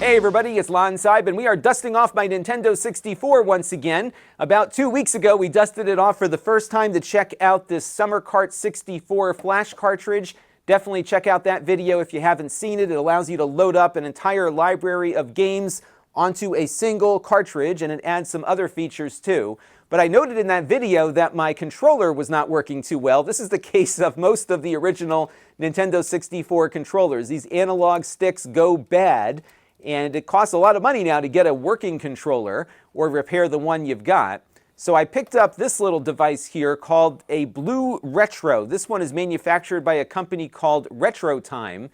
Hey everybody, it's Lon.TV, and we are dusting off my Nintendo 64 once again. About 2 weeks ago, we dusted it off for the first time to check out this Summer Kart 64 flash cartridge. Definitely check out that video if you haven't seen it. It allows you to load up an entire library of games onto a single cartridge, and it adds some other features too. But I noted in that video that my controller was not working too well. This is the case of most of the original Nintendo 64 controllers. These analog sticks go bad, and it costs a lot of money now to get a working controller or repair the one you've got. So I picked up this little device here called a BlueRetro. This one is manufactured by a company called Retro Time.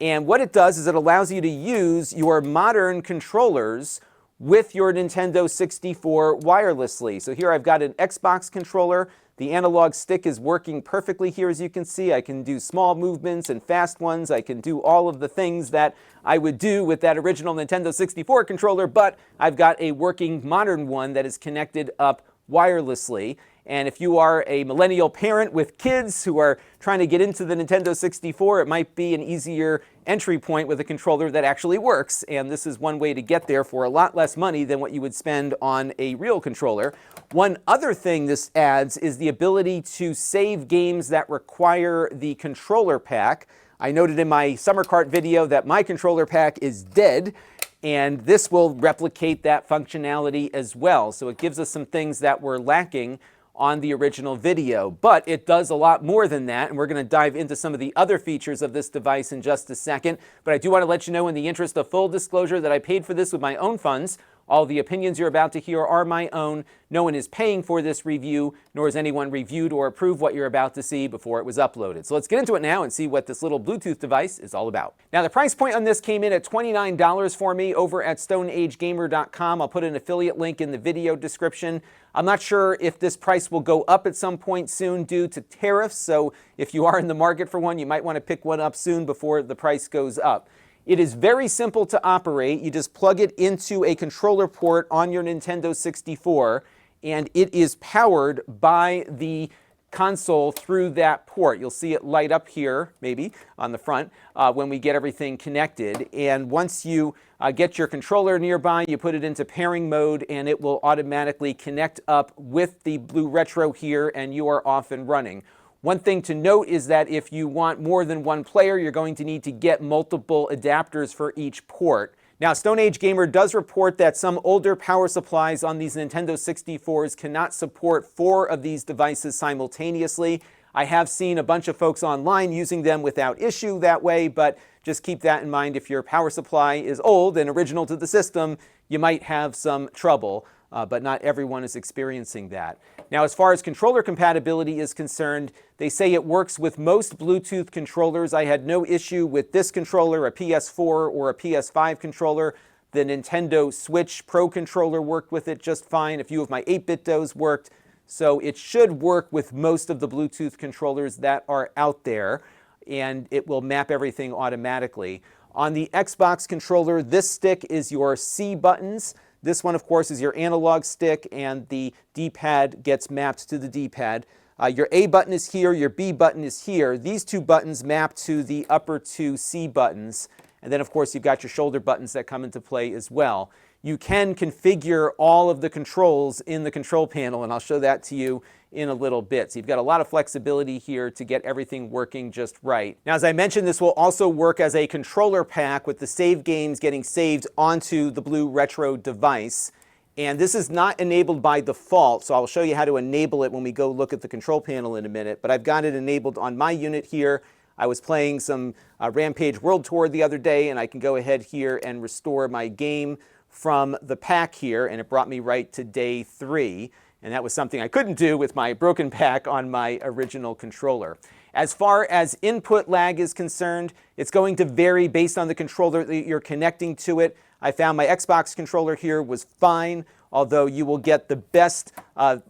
And what it does is it allows you to use your modern controllers with your Nintendo 64 wirelessly. So here I've got an Xbox controller. The analog stick is working perfectly here, as you can see. I can do small movements and fast ones. I can do all of the things that I would do with that original Nintendo 64 controller, but I've got a working modern one that is connected up wirelessly. And if you are a millennial parent with kids who are trying to get into the Nintendo 64, it might be an easier entry point with a controller that actually works. And this is one way to get there for a lot less money than what you would spend on a real controller. One other thing this adds is the ability to save games that require the controller pack. I noted in my Summer Kart video that my controller pack is dead, and this will replicate that functionality as well. So it gives us some things that were lacking on the original video, but it does a lot more than that, and we're going to dive into some of the other features of this device in just a second. But I do want to let you know, in the interest of full disclosure, that I paid for this with my own funds. All the opinions you're about to hear are my own. No one is paying for this review, nor has anyone reviewed or approved what you're about to see before it was uploaded. So let's get into it now and see what this little Bluetooth device is all about. Now, the price point on this came in at $29 for me over at StoneAgeGamer.com. I'll put an affiliate link in the video description. I'm not sure if this price will go up at some point soon due to tariffs, so if you are in the market for one, you might want to pick one up soon before the price goes up. It is very simple to operate. You just plug it into a controller port on your Nintendo 64, and it is powered by the console through that port. You'll see it light up here, maybe, on the front when we get everything connected. And once you get your controller nearby, you put it into pairing mode, and it will automatically connect up with the BlueRetro here, and you are off and running. One thing to note is that if you want more than one player, you're going to need to get multiple adapters for each port. Now, Stone Age Gamer does report that some older power supplies on these Nintendo 64s cannot support 4 of these devices simultaneously. I have seen a bunch of folks online using them without issue that way, but just keep that in mind. If your power supply is old and original to the system, you might have some trouble. But not everyone is experiencing that. Now, as far as controller compatibility is concerned, they say it works with most Bluetooth controllers. I had no issue with this controller, a PS4 or a PS5 controller. The Nintendo Switch Pro controller worked with it just fine. A few of my 8-bit-dos worked. So it should work with most of the Bluetooth controllers that are out there, and it will map everything automatically. On the Xbox controller, this stick is your C buttons. This one, of course, is your analog stick, and the D-pad gets mapped to the D-pad. Your A button is here, your B button is here. These 2 buttons map to the upper 2 C buttons. And then, of course, you've got your shoulder buttons that come into play as well. You can configure all of the controls in the control panel, and I'll show that to you in a little bit. So you've got a lot of flexibility here to get everything working just right. Now, as I mentioned, this will also work as a controller pack with the save games getting saved onto the BlueRetro device. And this is not enabled by default, so I'll show you how to enable it when we go look at the control panel in a minute. But I've got it enabled on my unit here. I was playing some Rampage World Tour the other day, and I can go ahead here and restore my game from the pack here, and it brought me right to day 3. And that was something I couldn't do with my broken pack on my original controller. As far as input lag is concerned, it's going to vary based on the controller that you're connecting to it. I found my Xbox controller here was fine, although you will get the best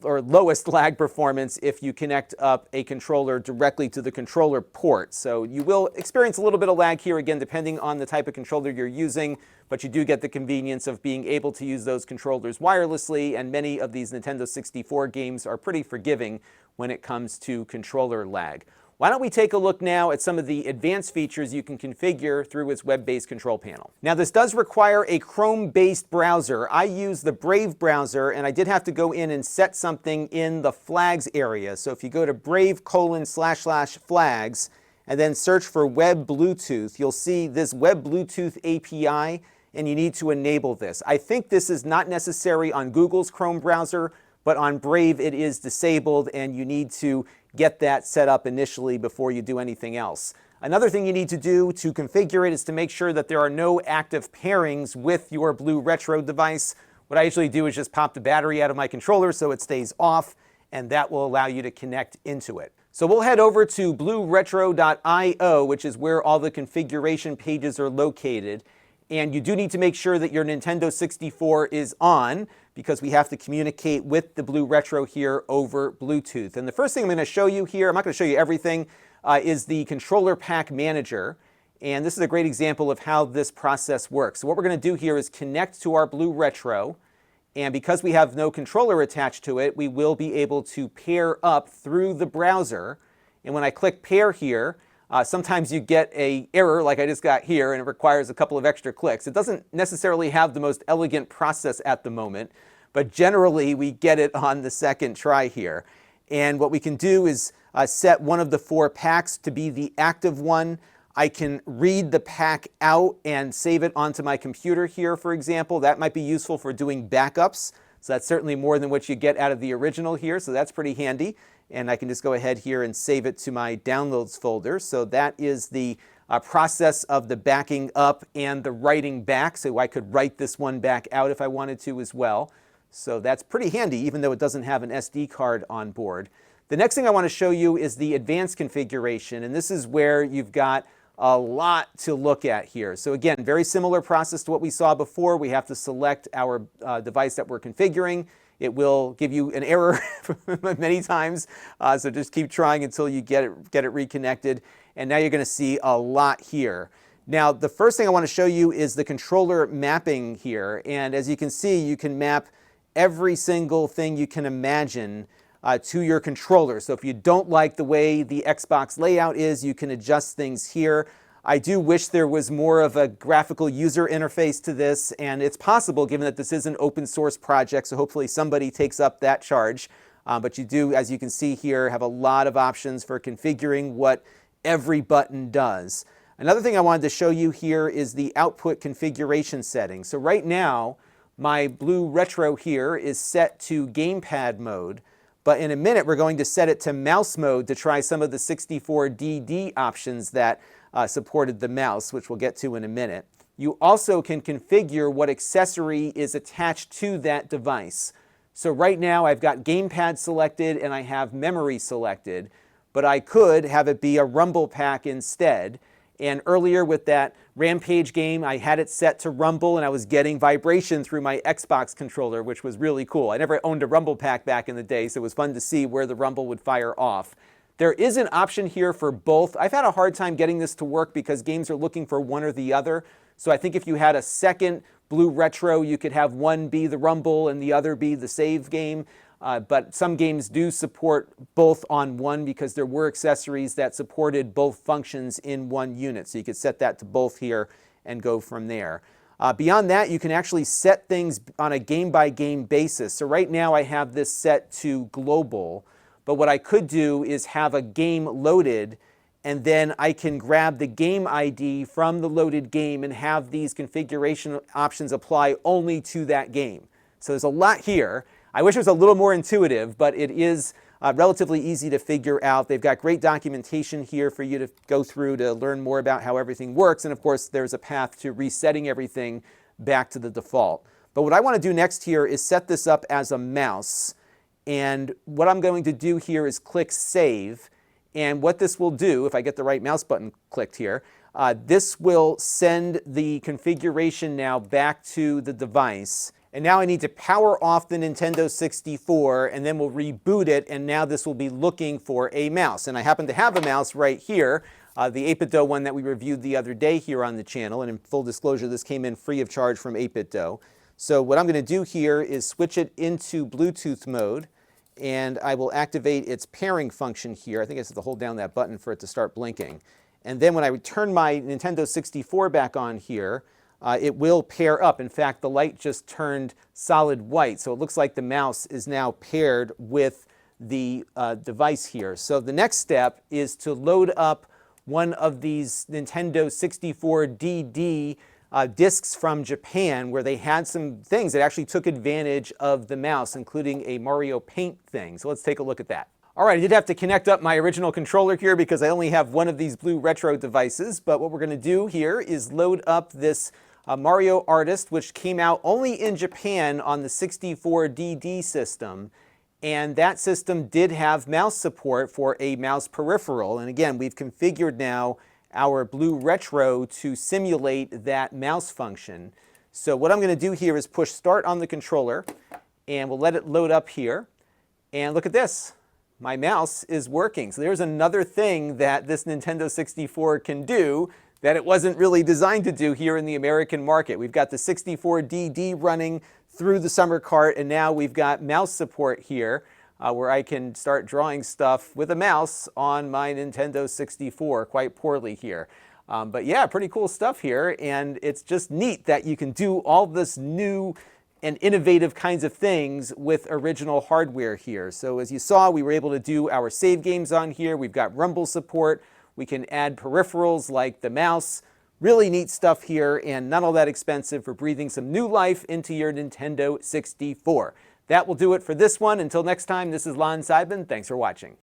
or lowest lag performance if you connect up a controller directly to the controller port. So you will experience a little bit of lag here, again, depending on the type of controller you're using, but you do get the convenience of being able to use those controllers wirelessly, and many of these Nintendo 64 games are pretty forgiving when it comes to controller lag. Why don't we take a look now at some of the advanced features you can configure through its web-based control panel. Now, this does require a Chrome-based browser. I use the Brave browser, and I did have to go in and set something in the flags area. So if you go to brave://flags and then search for Web Bluetooth, you'll see this Web Bluetooth API, and you need to enable this. I think this is not necessary on Google's Chrome browser, but on Brave it is disabled, and you need to get that set up initially before you do anything else. Another thing you need to do to configure it is to make sure that there are no active pairings with your BlueRetro device. What I usually do is just pop the battery out of my controller so it stays off, and that will allow you to connect into it. So we'll head over to BlueRetro.io, which is where all the configuration pages are located. And you do need to make sure that your Nintendo 64 is on, because we have to communicate with the BlueRetro here over Bluetooth. And the first thing I'm going to show you here, I'm not going to show you everything, is the controller pack manager. And this is a great example of how this process works. So what we're going to do here is connect to our BlueRetro. And because we have no controller attached to it, we will be able to pair up through the browser. And when I click pair here, sometimes you get an error like I just got here, and it requires a couple of extra clicks. It doesn't necessarily have the most elegant process at the moment, but generally we get it on the second try here. And what we can do is set one of the 4 packs to be the active one. I can read the pack out and save it onto my computer here, for example. That might be useful for doing backups. So that's certainly more than what you get out of the original here, so that's pretty handy. And I can just go ahead here and save it to my downloads folder. So that is the process of the backing up and the writing back. So I could write this one back out if I wanted to as well. So that's pretty handy, even though it doesn't have an SD card on board. The next thing I want to show you is the advanced configuration. And this is where you've got a lot to look at here. So again, very similar process to what we saw before. We have to select our device that we're configuring. It will give you an error many times, so just keep trying until you get it reconnected. And now you're going to see a lot here. Now, the first thing I want to show you is the controller mapping here. And as you can see, you can map every single thing you can imagine to your controller. So if you don't like the way the Xbox layout is, you can adjust things here. I do wish there was more of a graphical user interface to this, and it's possible given that this is an open source project, so hopefully somebody takes up that charge. But you do, as you can see here, have a lot of options for configuring what every button does. Another thing I wanted to show you here is the output configuration settings. So right now, my BlueRetro here is set to gamepad mode, but in a minute we're going to set it to mouse mode to try some of the 64DD options that supported the mouse, which we'll get to in a minute. You also can configure what accessory is attached to that device. So right now I've got gamepad selected and I have memory selected, but I could have it be a rumble pack instead. And earlier with that Rampage game, I had it set to rumble and I was getting vibration through my Xbox controller, which was really cool. I never owned a rumble pack back in the day, so it was fun to see where the rumble would fire off. There is an option here for both. I've had a hard time getting this to work because games are looking for one or the other. So I think if you had a second BlueRetro, you could have one be the rumble and the other be the save game. But some games do support both on one because there were accessories that supported both functions in one unit. So you could set that to both here and go from there. Beyond that, you can actually set things on a game-by-game basis. So right now I have this set to global. But what I could do is have a game loaded, and then I can grab the game ID from the loaded game and have these configuration options apply only to that game. So there's a lot here. I wish it was a little more intuitive, but it is relatively easy to figure out. They've got great documentation here for you to go through to learn more about how everything works. And of course, there's a path to resetting everything back to the default. But what I want to do next here is set this up as a mouse. And what I'm going to do here is click Save. And what this will do, if I get the right mouse button clicked here, this will send the configuration now back to the device. And now I need to power off the Nintendo 64, and then we'll reboot it, and now this will be looking for a mouse. And I happen to have a mouse right here, the 8BitDo one that we reviewed the other day here on the channel. And in full disclosure, this came in free of charge from 8BitDo. So what I'm going to do here is switch it into Bluetooth mode. and I will activate its pairing function here. I think I have to hold down that button for it to start blinking. And then when I turn my Nintendo 64 back on here, it will pair up. In fact, the light just turned solid white, so it looks like the mouse is now paired with the device here. So the next step is to load up one of these Nintendo 64 DD discs from Japan, where they had some things that actually took advantage of the mouse, including a Mario Paint thing. So let's take a look at that. All right, I did have to connect up my original controller here because I only have one of these BlueRetro devices, but what we're going to do here is load up this Mario Artist, which came out only in Japan on the 64DD system. And that system did have mouse support for a mouse peripheral. And again, we've configured now our BlueRetro to simulate that mouse function. So what I'm going to do here is push start on the controller, and we'll let it load up here. And look at this. My mouse is working. So there's another thing that this Nintendo 64 can do that it wasn't really designed to do here in the American market. We've got the 64DD running through the summer cart, and now we've got mouse support here where I can start drawing stuff with a mouse on my Nintendo 64 quite poorly here. But yeah, pretty cool stuff here, and it's just neat that you can do all this new and innovative kinds of things with original hardware here. So as you saw, we were able to do our save games on here. We've got rumble support. We can add peripherals like the mouse. Really neat stuff here, and not all that expensive for breathing some new life into your Nintendo 64. That will do it for this one. Until next time, this is Lon.TV. Thanks for watching.